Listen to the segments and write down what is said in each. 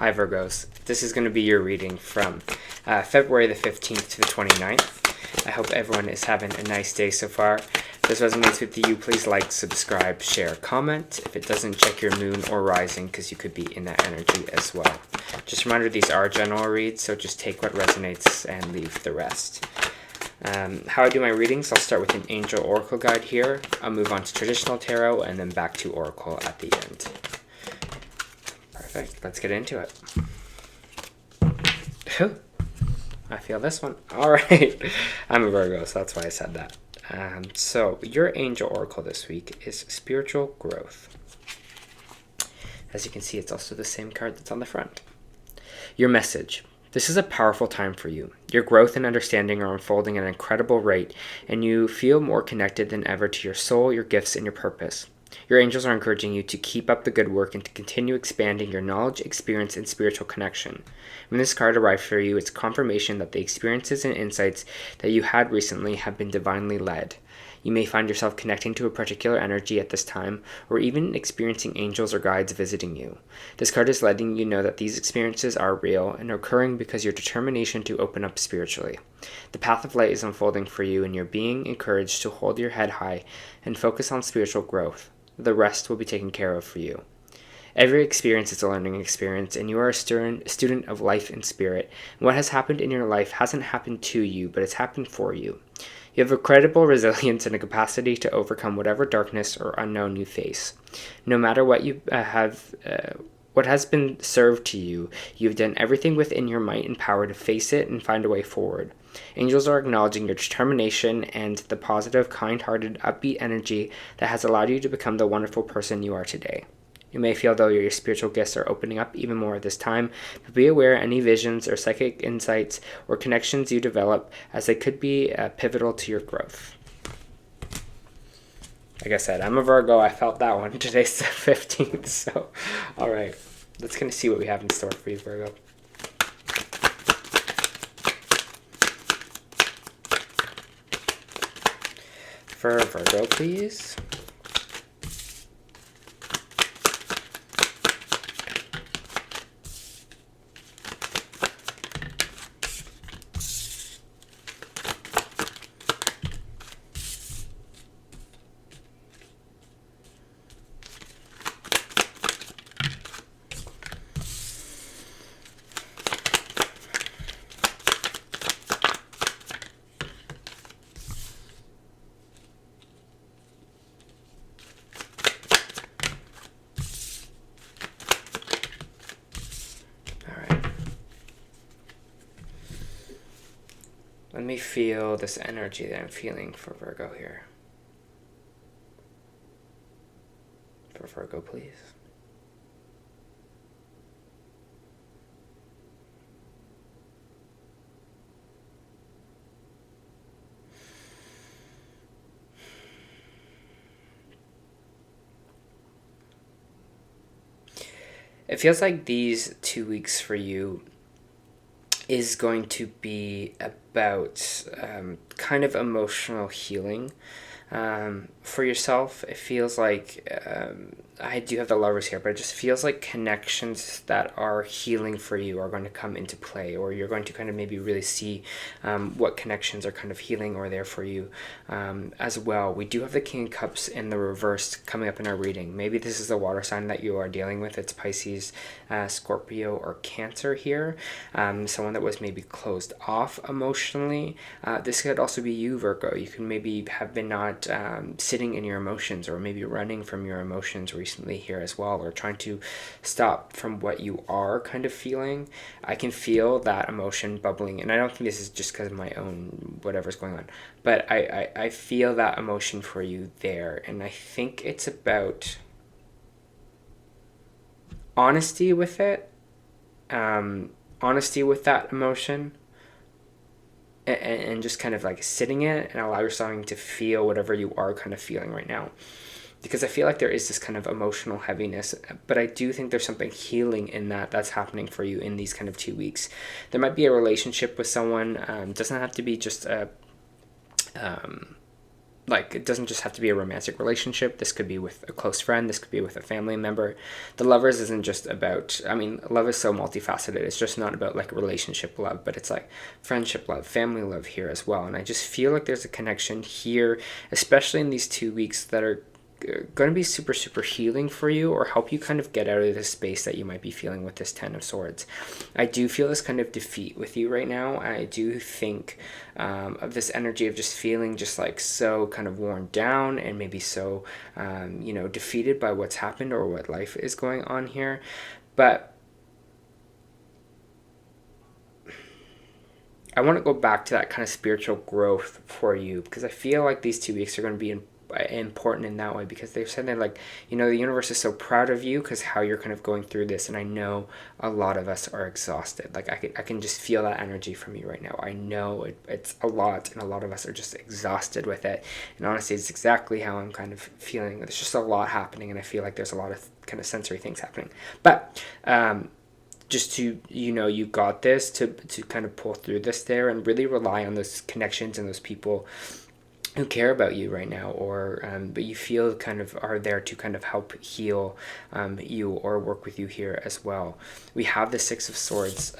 Hi Virgos, this is going to be your reading from February the 15th to the 29th. I hope everyone is having a nice day so far. If this resonates with you, please like, subscribe, share, comment. If it doesn't, check your moon or rising because you could be in that energy as well. Just a reminder, these are general reads, so just take what resonates and leave the rest. How I do my readings, I'll start with an angel oracle guide here. I'll move on to traditional tarot and then back to oracle at the end. Perfect, let's get into it. I feel this one. All right, I'm a Virgo, so that's why I said that. So your angel oracle this week is spiritual growth. As you can see, it's also the same card that's on the front. Your message. This is a powerful time for you. Your growth and understanding are unfolding at an incredible rate, and you feel more connected than ever to your soul, your gifts, and your purpose. Your angels are encouraging you to keep up the good work and to continue expanding your knowledge, experience, and spiritual connection. When this card arrived for you, it's confirmation that the experiences and insights that you had recently have been divinely led. You may find yourself connecting to a particular energy at this time, or even experiencing angels or guides visiting you. This card is letting you know that these experiences are real and are occurring because your determination to open up spiritually. The path of light is unfolding for you, and you're being encouraged to hold your head high and focus on spiritual growth. The rest will be taken care of for you. Every experience is a learning experience, and you are a student of life and spirit. And what has happened in your life hasn't happened to you, but it's happened for you. You have a credible resilience and a capacity to overcome whatever darkness or unknown you face. No matter what you what has been served to you, you've done everything within your might and power to face it and find a way forward. Angels are acknowledging your determination and the positive, kind-hearted, upbeat energy that has allowed you to become the wonderful person you are today. You may feel though your spiritual gifts are opening up even more at this time, but be aware any visions or psychic insights or connections you develop, as they could be pivotal to your growth. Like I said, I'm a Virgo. I felt that one. Today's the 15th, so all right. Let's kind of see what we have in store for you, Virgo. For Virgo, please. Let me feel this energy that I'm feeling for Virgo here. For Virgo, please. It feels like these 2 weeks for you is going to be about kind of emotional healing for yourself. It feels like I do have the Lovers here, but it just feels like connections that are healing for you are going to come into play, or you're going to kind of maybe really see what connections are kind of healing or there for you as well. We do have the King of Cups in the reverse coming up in our reading. Maybe this is the water sign that you are dealing with. It's Pisces, Scorpio, or Cancer here. Someone that was maybe closed off emotionally. This could also be you, Virgo. You can maybe have been not sitting in your emotions, or maybe running from your emotions recently here as well, or trying to stop from what you are kind of feeling. I can feel that emotion bubbling, and I don't think this is just because of my own whatever's going on, but I feel that emotion for you there, and I think it's about honesty with it, honesty with that emotion, and just kind of like sitting in it and allow yourself to feel whatever you are kind of feeling right now. Because I feel like there is this kind of emotional heaviness, but I do think there's something healing in that's happening for you in these kind of 2 weeks. There might be a relationship with someone. Doesn't have to be just a like, it doesn't just have to be a romantic relationship. This could be with a close friend. This could be with a family member. The Lovers isn't just about, I mean, love is so multifaceted. It's just not about like relationship love, but it's like friendship love, family love here as well. And I just feel like there's a connection here, especially in these 2 weeks, that are going to be super, super healing for you, or help you kind of get out of the space that you might be feeling with this Ten of Swords. I do feel this kind of defeat with you right now. I do think of this energy of just feeling just like so kind of worn down, and maybe so, you know, defeated by what's happened or what life is going on here. But I want to go back to that kind of spiritual growth for you, because I feel like these 2 weeks are going to be important in that way, because they've said that, like, you know, the universe is so proud of you because how you're kind of going through this. And I know a lot of us are exhausted. Like, I can just feel that energy from you right now. I know it's a lot, and a lot of us are just exhausted with it. And honestly, it's exactly how I'm kind of feeling. There's just a lot happening, and I feel like there's a lot of kind of sensory things happening. But just to, you know, you got this, to kind of pull through this there, and really rely on those connections and those people who care about you right now, or but you feel kind of are there to kind of help heal you or work with you here as well. We have the Six of Swords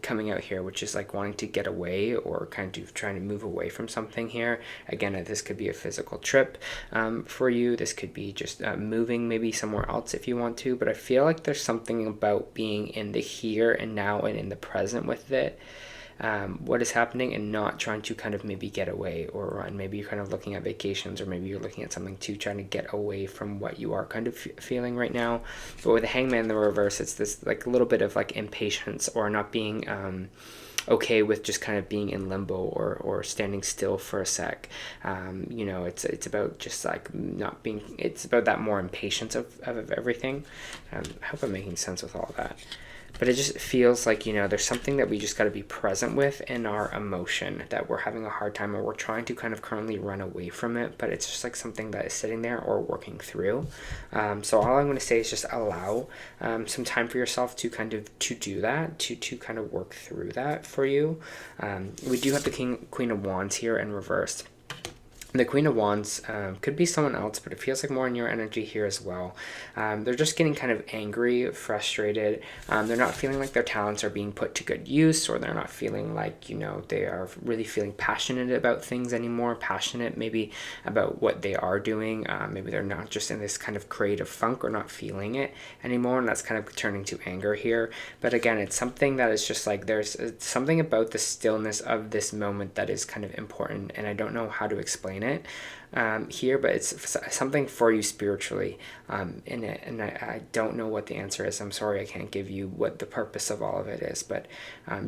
coming out here, which is like wanting to get away, or kind of trying to move away from something here. Again, this could be a physical trip for you. This could be just moving maybe somewhere else if you want to, but I feel like there's something about being in the here and now and in the present with it. What is happening, and not trying to kind of maybe get away or run. Maybe you're kind of looking at vacations, or maybe you're looking at something too, trying to get away from what you are kind of feeling right now. But with the Hangman in the reverse, it's this like a little bit of like impatience, or not being okay with just kind of being in limbo, or standing still for a sec. You know, it's about just like not being, it's about that more impatience of everything. I hope I'm making sense with all that. But it just feels like, you know, there's something that we just got to be present with in our emotion, that we're having a hard time, or we're trying to kind of currently run away from it, but it's just like something that is sitting there or working through. So all I'm going to say is just allow some time for yourself to kind of to do that, to kind of work through that for you. We do have the Queen of Wands here in reverse. The Queen of Wands could be someone else, but it feels like more in your energy here as well. They're just getting kind of angry, frustrated. They're not feeling like their talents are being put to good use, or they're not feeling like, you know, they are really feeling passionate about things anymore, passionate maybe about what they are doing. Maybe they're not just in this kind of creative funk, or not feeling it anymore, and that's kind of turning to anger here. But again, it's something that is just like, there's something about the stillness of this moment that is kind of important, and I don't know how to explain it here, but it's something for you spiritually in it, and I don't know what the answer is. I'm sorry I can't give you what the purpose of all of it is, but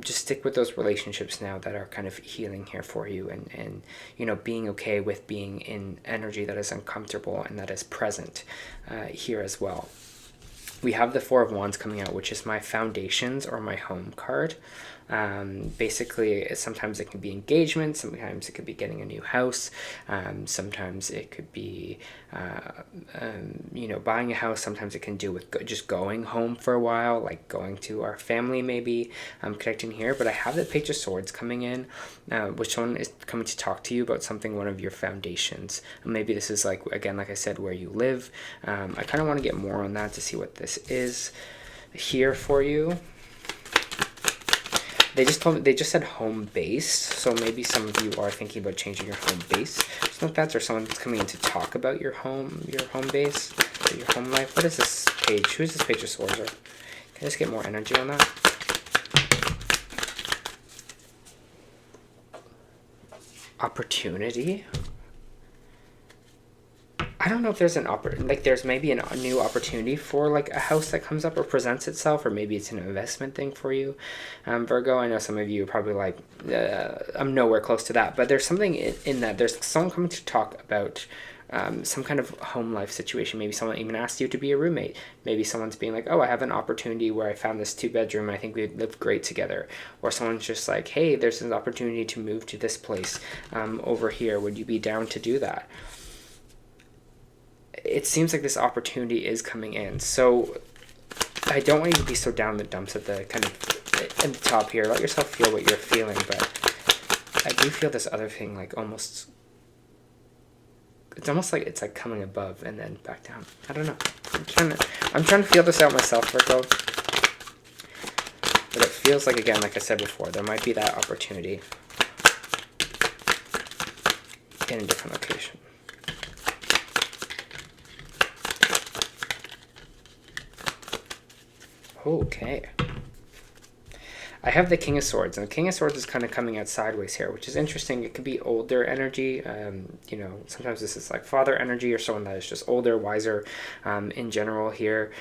just stick with those relationships now that are kind of healing here for you, and you know, being okay with being in energy that is uncomfortable and that is present here as well. We have the Four of Wands coming out, which is my foundations or my home card. Basically, sometimes it can be engagement, sometimes it could be getting a new house, sometimes it could be you know, buying a house. Sometimes it can do with just going home for a while, like going to our family maybe, connecting here. But I have the Page of Swords coming in, which one is coming to talk to you about something, one of your foundations. Maybe this is like, again, like I said, where you live. I kind of want to get more on that to see what this is here for you. They just told me, they just said home base, so maybe some of you are thinking about changing your home base. So if that's, or someone's coming in to talk about your home base, or your home life. What is this page? Who is this Page of Swords? Or can I just get more energy on that? Opportunity. I don't know if there's there's maybe a new opportunity for like a house that comes up or presents itself, or maybe it's an investment thing for you, Virgo. I know some of you are probably like, I'm nowhere close to that, but there's something in that. There's someone coming to talk about some kind of home life situation. Maybe someone even asked you to be a roommate. Maybe someone's being like, oh, I have an opportunity where I found this 2-bedroom. I think we'd live great together. Or someone's just like, hey, there's an opportunity to move to this place over here. Would you be down to do that? It seems like this opportunity is coming in. So I don't want you to be so down the dumps at the kind of at the top here. Let yourself feel what you're feeling, but I do feel this other thing, like almost it's almost like it's like coming above and then back down. I don't know. I'm trying to feel this out myself, Virgo. But it feels like, again, like I said before, there might be that opportunity in a different location. Okay. I have the King of Swords, and the King of Swords is kind of coming out sideways here, which is interesting. It could be older energy. You know, sometimes this is like father energy or someone that is just older, wiser in general here.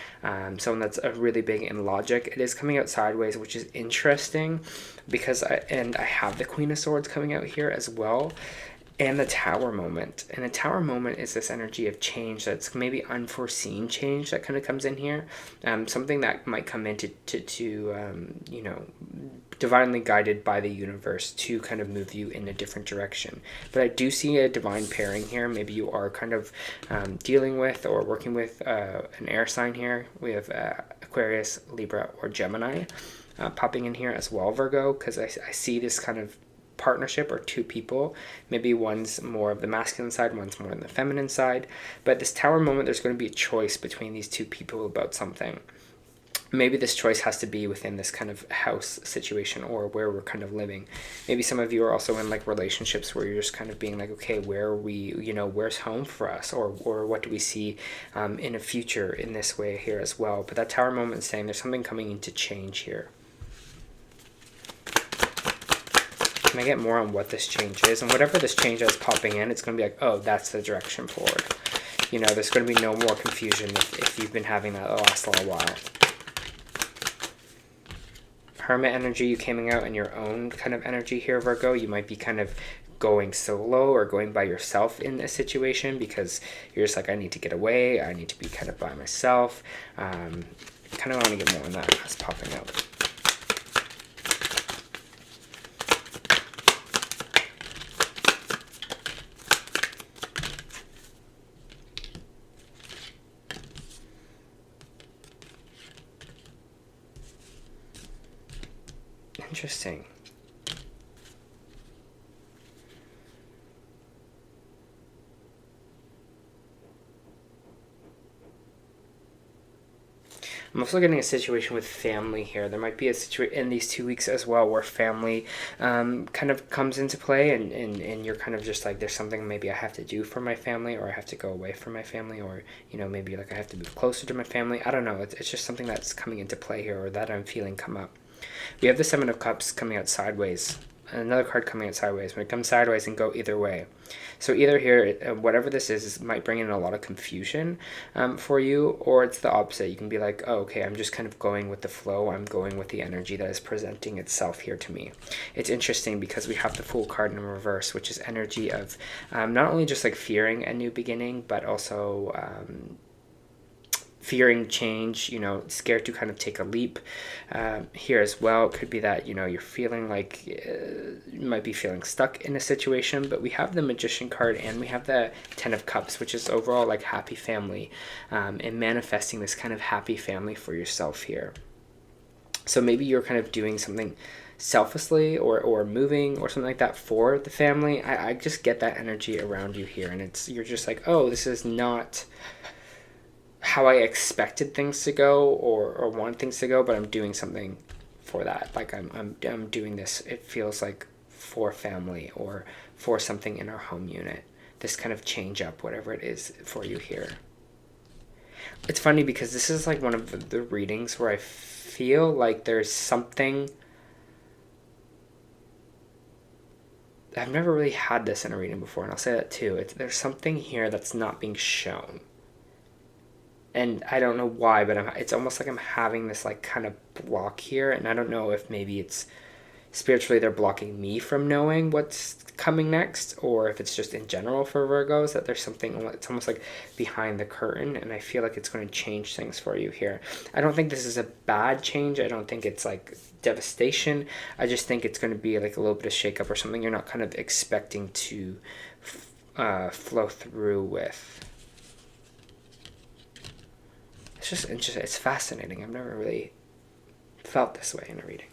Someone that's really big in logic. It is coming out sideways, which is interesting because I have the Queen of Swords coming out here as well. And the Tower moment. And the Tower moment is this energy of change that's maybe unforeseen change that kind of comes in here. Something that might come into you know, divinely guided by the universe to kind of move you in a different direction. But I do see a divine pairing here. Maybe you are kind of dealing with or working with an air sign here. We have Aquarius, Libra, or Gemini popping in here as well, Virgo, because I see this kind of partnership or two people. Maybe one's more of the masculine side, one's more on the feminine side. But this Tower moment, there's going to be a choice between these two people about something. Maybe this choice has to be within this kind of house situation or where we're kind of living. Maybe some of you are also in like relationships where you're just kind of being like, okay, where are we, you know, where's home for us, or what do we see in a future in this way here as well. But that Tower moment is saying there's something coming into change here. Can I get more on what this change is? And whatever this change is popping in, it's going to be like, oh, that's the direction forward. You know, there's going to be no more confusion if you've been having that the last little while. Hermit energy, you coming out in your own kind of energy here, Virgo. You might be kind of going solo or going by yourself in this situation because you're just like, I need to get away. I need to be kind of by myself. Kind of want to get more on that as popping out. Interesting. I'm also getting a situation with family here. There might be a situation in these 2 weeks as well where family kind of comes into play and you're kind of just like, there's something maybe I have to do for my family, or I have to go away from my family, or, you know, maybe like I have to move closer to my family. I don't know. It's just something that's coming into play here, or that I'm feeling come up. We have the Seven of Cups coming out sideways. Another card coming out sideways. When it comes sideways, and go either way. So either here, whatever this is might bring in a lot of confusion for you, or it's the opposite. You can be like, oh, okay, I'm just kind of going with the flow. I'm going with the energy that is presenting itself here to me. It's interesting because we have the Fool card in reverse, which is energy of not only just like fearing a new beginning, but also fearing change, you know, scared to kind of take a leap here as well. It could be that, you know, you're feeling like you might be feeling stuck in a situation. But we have the Magician card and we have the Ten of Cups, which is overall like happy family, and manifesting this kind of happy family for yourself here. So maybe you're kind of doing something selflessly or moving or something like that for the family. I just get that energy around you here, and you're just like, oh, this is not how I expected things to go or want things to go, but I'm doing something for that. Like I'm doing this, it feels like for family or for something in our home unit. This kind of change up, whatever it is for you here. It's funny because this is like one of the readings where I feel like there's something. I've never really had this in a reading before, and I'll say that too. There's something here that's not being shown. And I don't know why, but it's almost like I'm having this like kind of block here. And I don't know if maybe it's spiritually they're blocking me from knowing what's coming next, or if it's just in general for Virgos that there's something, it's almost like behind the curtain. And I feel like it's going to change things for you here. I don't think this is a bad change. I don't think it's like devastation. I just think it's going to be like a little bit of shakeup or something you're not kind of expecting to flow through with. It's just interesting. It's fascinating. I've never really felt this way in a reading.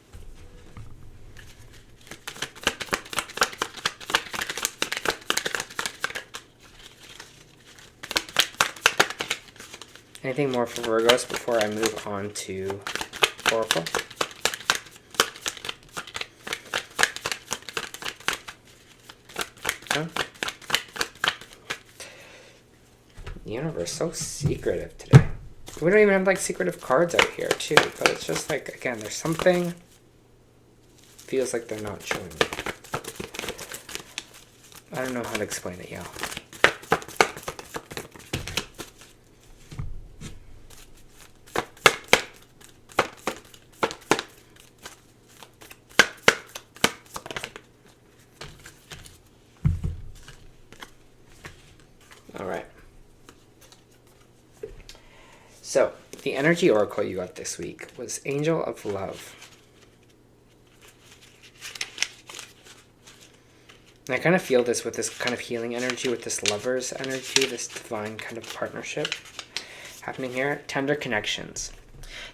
Anything more for Virgos before I move on to Oracle? No? The universe so secretive today. We don't even have like secretive cards out here too, but it's just like, again, there's something feels like they're not showing me. I don't know how to explain it, y'all. All right. So, the energy oracle you got this week was Angel of Love. And I kind of feel this with this kind of healing energy, with this lover's energy, this divine kind of partnership happening here. Tender connections.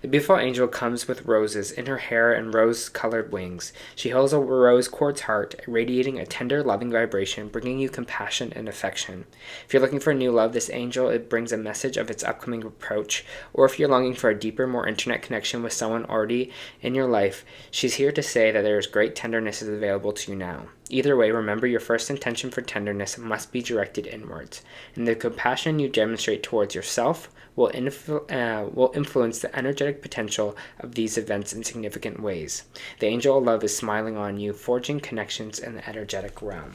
The beautiful angel comes with roses in her hair and rose-colored wings. She holds a rose quartz heart, radiating a tender, loving vibration, bringing you compassion and affection. If you're looking for a new love, this angel, it brings a message of its upcoming approach. Or if you're longing for a deeper, more intimate connection with someone already in your life, she's here to say that there is great tenderness is available to you now. Either way, remember your first intention for tenderness must be directed inwards, and the compassion you demonstrate towards yourself will influence the energetic potential of these events in significant ways. The angel of love is smiling on you, forging connections in the energetic realm.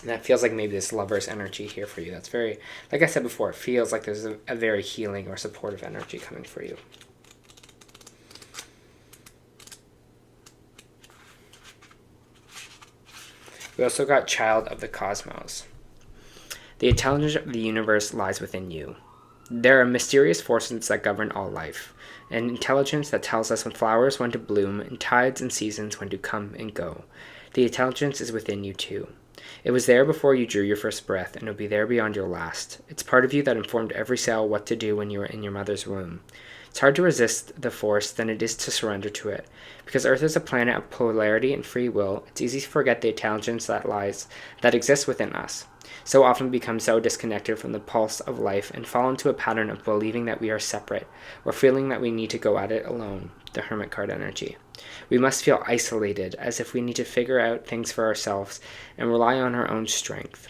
And that feels like maybe this lover's energy here for you. That's very, like I said before, it feels like there's a very healing or supportive energy coming for you. We also got Child of the Cosmos. The intelligence of the universe lies within you. There are mysterious forces that govern all life, an intelligence that tells us when flowers when to bloom, and tides and seasons when to come and go. The intelligence is within you too. It was there before you drew your first breath, and it'll be there beyond your last. It's part of you that informed every cell what to do when you were in your mother's womb. It's hard to resist the force than it is to surrender to it. Because Earth is a planet of polarity and free will, it's easy to forget the intelligence that exists within us. So often we become so disconnected from the pulse of life and fall into a pattern of believing that we are separate, or feeling that we need to go at it alone, the Hermit card energy. We must feel isolated, as if we need to figure out things for ourselves and rely on our own strength.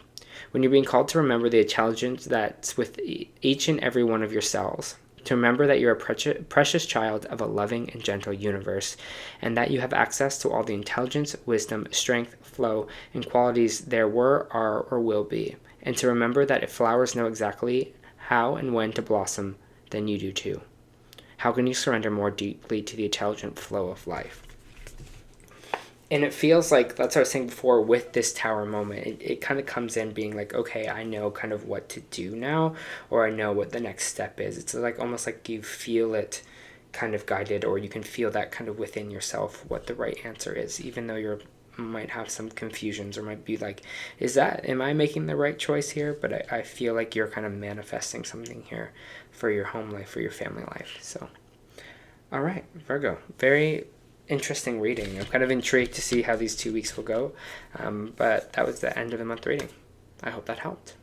When you're being called to remember the intelligence that's with each and every one of your cells, to remember that you're a precious child of a loving and gentle universe, and that you have access to all the intelligence, wisdom, strength, flow, and qualities there were, are, or will be. And to remember that if flowers know exactly how and when to blossom, then you do too. How can you surrender more deeply to the intelligent flow of life? And it feels like, that's what I was saying before, with this tower moment, it kind of comes in being like, okay, I know kind of what to do now, or I know what the next step is. It's like almost like you feel it kind of guided, or you can feel that kind of within yourself what the right answer is, even though you might have some confusions, or might be like, am I making the right choice here? But I feel like you're kind of manifesting something here for your home life, for your family life. So, all right, Virgo, very interesting reading. I'm kind of intrigued to see how these 2 weeks will go, but that was the end of the month reading. I hope that helped.